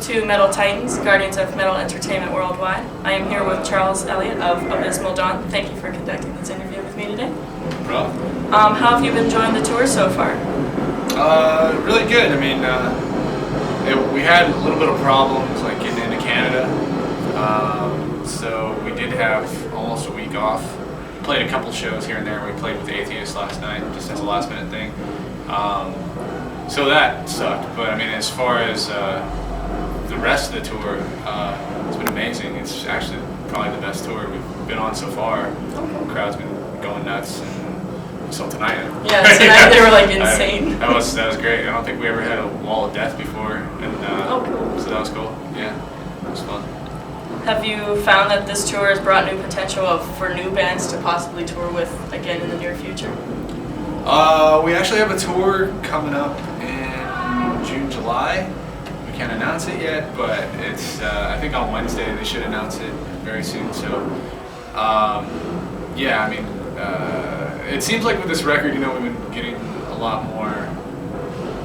to Metal Titans, Guardians of Metal Entertainment Worldwide. I am here with Charles Elliott of Abysmal. Thank you for conducting this interview with me today. No problem. How have you been enjoying the tour so far? Really good. I mean, we had a little bit of problems like getting into Canada, so we did have almost a week off. Played a couple shows here and there. We played with Atheist last night, just as a last minute thing. So that sucked. But I mean, as far as the rest of the tour, it's been amazing. It's actually probably the best tour we've been on so far. The crowd's been going nuts, and so tonight. Yeah, tonight they were like insane. That was great. I don't think we ever had a wall of death before, and cool. So that was cool. Yeah, it was fun. Have you found that this tour has brought new potential for new bands to possibly tour with again in the near future? We actually have a tour coming up in June, July. We can't announce it yet, but it's I think on Wednesday they should announce it very soon. So yeah, I mean, it seems like with this record, you know, we've been getting a lot more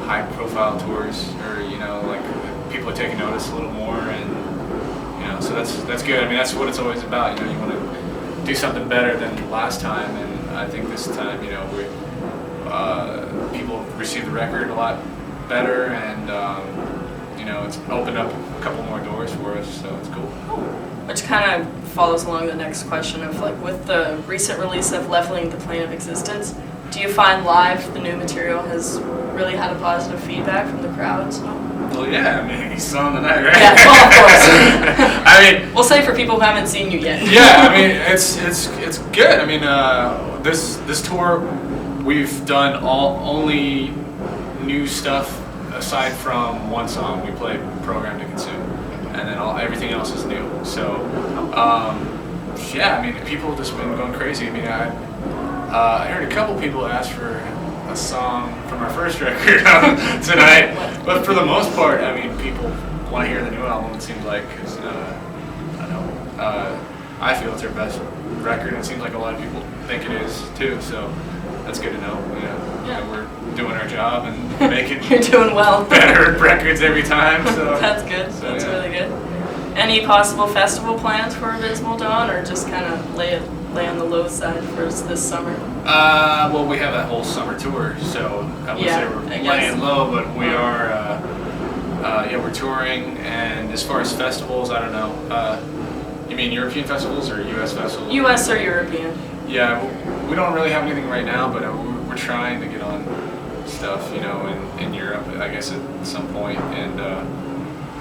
high-profile tours, or you know, like people are taking notice a little more, and you know, so that's good. I mean, that's what it's always about. You know, you want to do something better than last time, and I think this time, you know, people received the record a lot better, and you know, it's opened up a couple more doors for us, so it's cool. Which kind of follows along the next question of like, with the recent release of Leveling the Plane of Existence, do you find live the new material has really had a positive feedback from the crowds? Well, yeah, I mean, he's on the night, right? Yeah, well, of course. I mean, we'll say for people who haven't seen you yet. Yeah, I mean, it's good. I mean, this tour, we've done only new stuff aside from one song. We played Program to Consume, and then everything else is new. So, yeah, I mean, people have just been going crazy. I mean, I heard a couple people ask for a song from our first record tonight, but for the most part, I mean, people want to hear the new album, it seems like, because, I know, I feel it's our best record, and it seems like a lot of people think it is, too, so that's good to know. Yeah. We're doing our job and making You're doing well. better records every time, so. That's good, so, that's really good. Any possible festival plans for Abysmal Dawn, or just kind of lay on the low side for this summer? Well, we have that whole summer tour, so I would say we're laying low, but we are, yeah, we're touring, and as far as festivals, I don't know. You mean European festivals or U.S. festivals? U.S. or European? Yeah, we don't really have anything right now, but we're trying to get on stuff, you know, in Europe, I guess at some point, and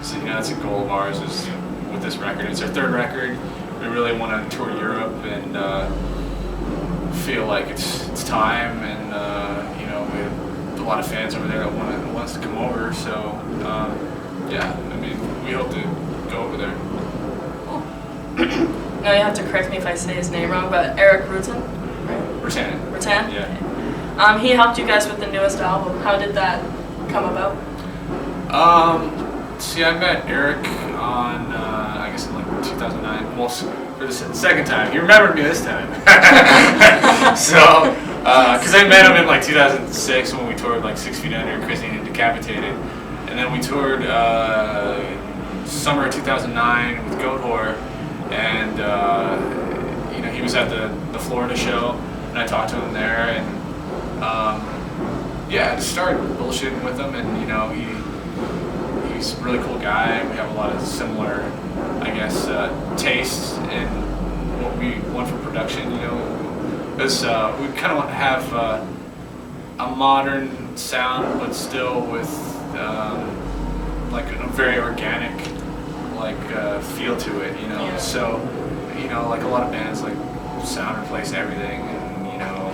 so, you know, that's a goal of ours is with this record. It's our third record. We really want to tour Europe and feel like it's time, and you know, we have a lot of fans over there that want us to come over. So yeah, I mean, we hope to go over there. Cool. Now you have to correct me if I say his name wrong, but Erik Olson, right? Rattan. Yeah. He helped you guys with the newest album. How did that come about? See, I met Erik on, I guess in like 2009, well, for the second time. He remembered me this time. So, because I met him in like 2006 when we toured like 6 Feet Under, Christine and Decapitated. And then we toured summer of 2009 with Goat Whore. And, you know, he was at the Florida show, and I talked to him there. And, yeah, I just started bullshitting with him, and, you know, he's a really cool guy. We have a lot of similar, I guess, tastes in what we want for production, you know, because we kind of have a modern sound, but still with like a very organic, like feel to it, you know. Yeah. So, you know, like a lot of bands like sound replace everything, and you know,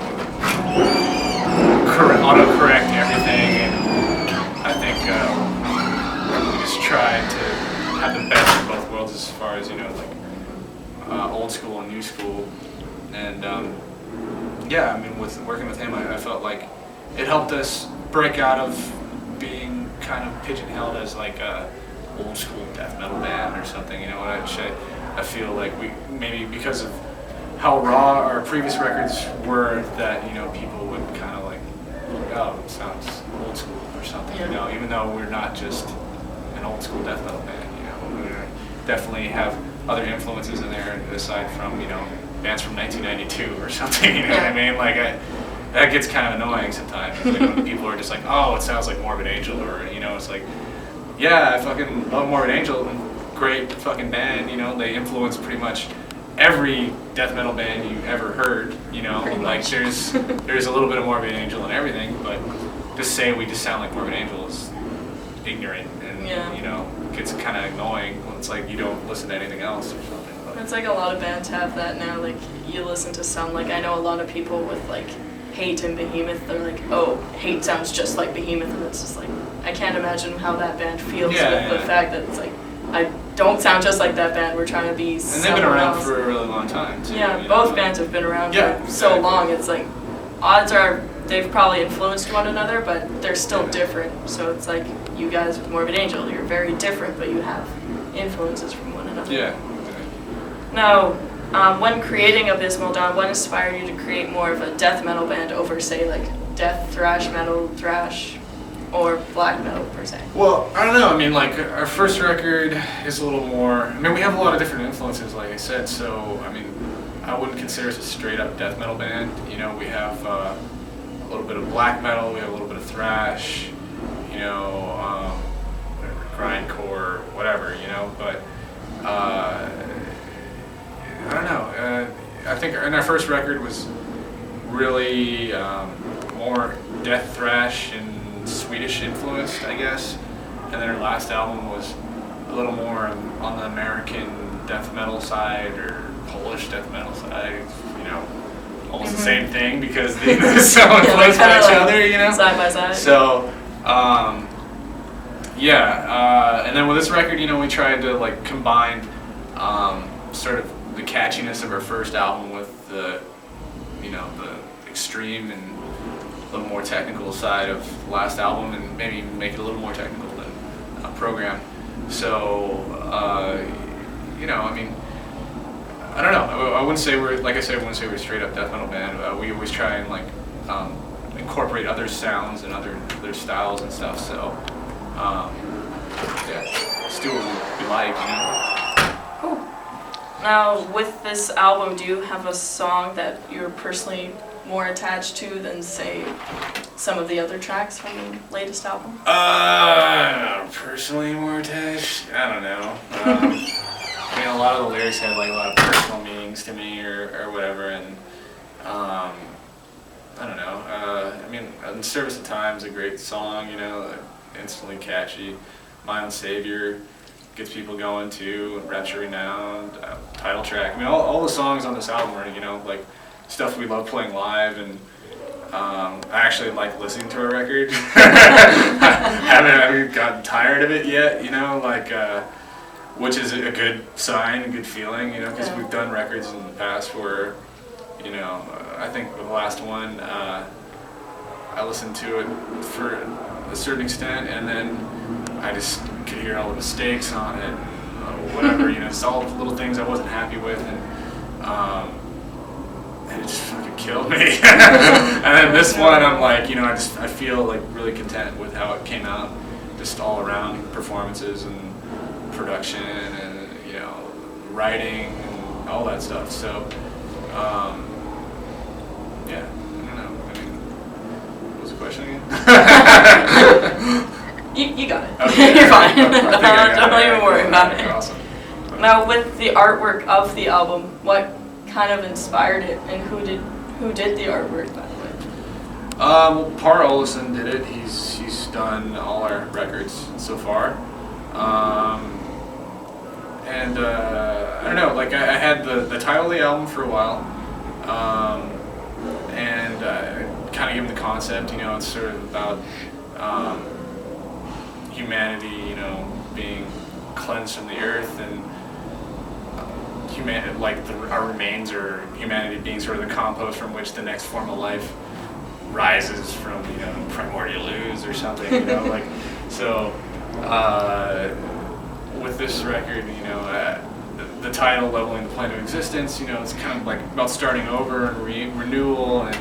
auto-correct everything, and I think. Trying to have the best of both worlds as far as, you know, like old school and new school, and yeah, I mean, with working with him, I felt like it helped us break out of being kind of pigeonholed as like a old school death metal band or something, you know. And I feel like we maybe because of how raw our previous records were, that, you know, people would kind of like, oh, it sounds old school or something, you know, even though we're not just an old school death metal band. We definitely have other influences in there aside from bands from 1992 or something. You know what I mean? Like that gets kind of annoying sometimes. Like when people are just like, oh, it sounds like Morbid Angel, or it's like, yeah, I fucking love Morbid Angel, great fucking band. They influence pretty much every death metal band you ever heard. Like there's a little bit of Morbid Angel and everything, but just say we just sound like Morbid Angel is ignorant and gets kind of annoying when it's like you don't listen to anything else or something. But it's like a lot of bands have that now. Like you listen to some, like I know a lot of people with like Hate and Behemoth, they're like, oh, Hate sounds just like Behemoth, and it's just like, I can't imagine how that band feels with the fact that it's like, I don't sound just like that band, we're trying to be And they've been around for a really long time, too. Yeah, both bands have been around for so long, it's like, odds are they've probably influenced one another, but they're still different, so it's like, you guys with Morbid Angel, you're very different, but you have influences from one another. Yeah. Now, when creating Abysmal, Don, what inspired you to create more of a death metal band over, say, like death, thrash metal, thrash, or black metal per se? Well, I don't know. I mean, like our first record is a little more. I mean, we have a lot of different influences, like I said. So, I mean, I wouldn't consider us a straight up death metal band. We have a little bit of black metal, we have a little bit of thrash, whatever, grindcore, whatever, But I don't know. I think our first record was really more death thrash and Swedish influenced, I guess. And then our last album was a little more on the American death metal side or Polish death metal side. Almost the same thing because they so influenced by each other. Side by side. So, and then with this record, we tried to like combine sort of the catchiness of our first album with the extreme and a little more technical side of the last album, and maybe make it a little more technical than Program. So, I mean, I don't know. I wouldn't say we're, like I said, I wouldn't say we're a straight up death metal band. We always try and like incorporate other sounds and other styles and stuff. So, just do what we like, Cool. Now, with this album, do you have a song that you're personally more attached to than, say, some of the other tracks from the latest album? Personally more attached? I don't know. I mean, a lot of the lyrics have like a lot of personal meanings to me or whatever, and I don't know. I mean, In Service of Time is a great song, instantly catchy. My Own Savior gets people going too. Rapture Renowned, title track. I mean, all the songs on this album are, like stuff we love playing live, and I actually like listening to a record. haven't gotten tired of it yet, which is a good sign, a good feeling, because we've done records in the past where, I think the last one, I listened to it for a certain extent, and then I just could hear all the mistakes on it, whatever, just all the little things I wasn't happy with, and it just fucking killed me. And then this one, I'm like, I feel like really content with how it came out, just all around performances and production and writing and all that stuff. So I don't know. I mean, what was the question again? You got it. Okay. You're fine. Don't even worry about it. Awesome. Now, with the artwork of the album, what kind of inspired it, and who did the artwork, by the way? Char Olson did it. He's done all our records so far. And I don't know, like I had the title of the album for a while, and kind of give him the concept, it's sort of about humanity, being cleansed from the earth, and humanity, like our remains, or humanity being sort of the compost from which the next form of life rises from, primordial ooze or something, like, so. With this record, the title, Leveling the Plane of Existence, it's kind of like about starting over and renewal, and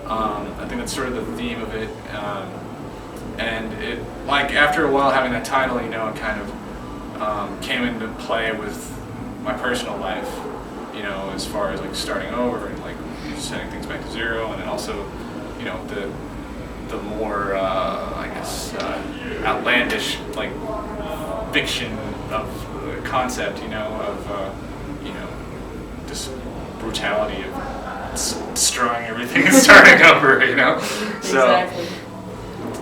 I think that's sort of the theme of it. And it, like, after a while having that title, you know, it kind of came into play with my personal life, you know, as far as like starting over and like setting things back to zero, and then also, you know, the more I guess outlandish like fiction of concept, you know, of you know, just brutality of destroying everything and starting over, you know. So Exactly.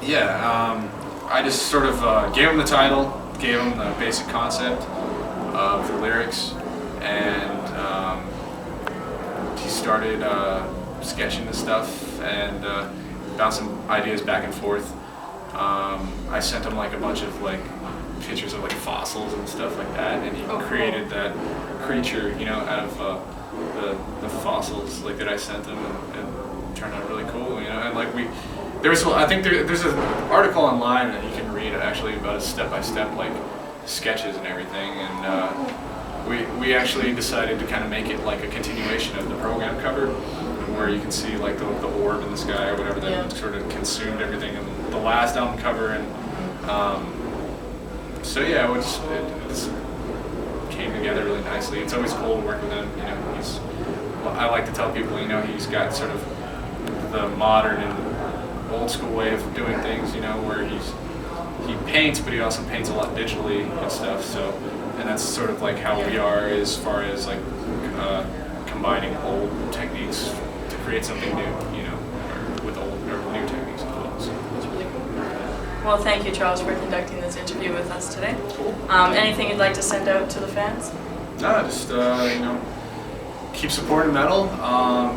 yeah, I just sort of gave him the title, gave him the basic concept of the lyrics, and he started sketching the stuff and bouncing ideas back and forth. I sent him like a bunch of like pictures of like fossils and stuff like that, and he created that creature, you know, out of the fossils like that I sent him, and it turned out really cool, you know. And like I think there's an article online that you can read actually about his step-by-step like sketches and everything, and we actually decided to kind of make it like a continuation of the program cover, where you can see like the orb in the sky or whatever that sort of consumed everything in the last album cover, and so yeah, it just came together really nicely. It's always cool to work with him, you know. I like to tell people, you know, he's got sort of the modern and old school way of doing things, you know, where he paints, but he also paints a lot digitally and stuff. So, and that's sort of like how we are as far as like combining old techniques to create something new, you know, or with old or new techniques as well. So That's really cool. Well, thank you, Charles, for conducting this interview with us today. Anything you'd like to send out to the fans? No, just you know, keep supporting metal.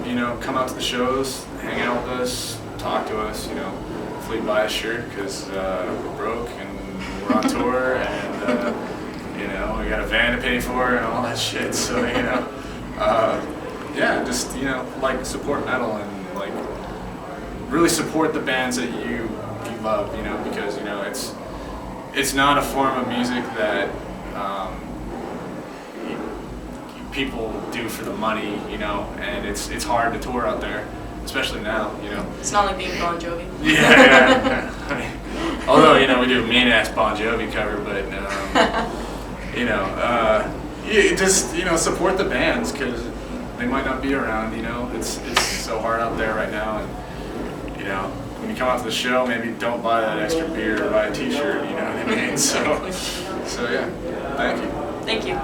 You know, come out to the shows, hang out with us, talk to us. You know, hopefully buy a shirt because we're broke and we're on tour, and you know, we got a van to pay for and all that shit. So you know, yeah, just you know, like support metal and like really support the bands that you love. You know, because you know it's not a form of music that people do for the money, you know, and it's hard to tour out there, especially now, you know. It's not like being Bon Jovi. Yeah. I mean, although, you know, we do a mean-ass Bon Jovi cover, but, you know, you just, you know, support the bands, because they might not be around, you know. It's so hard out there right now, and, you know, when you come out to the show, maybe don't buy that extra beer or buy a t-shirt, you know what I mean? So yeah, thank you. Thank you.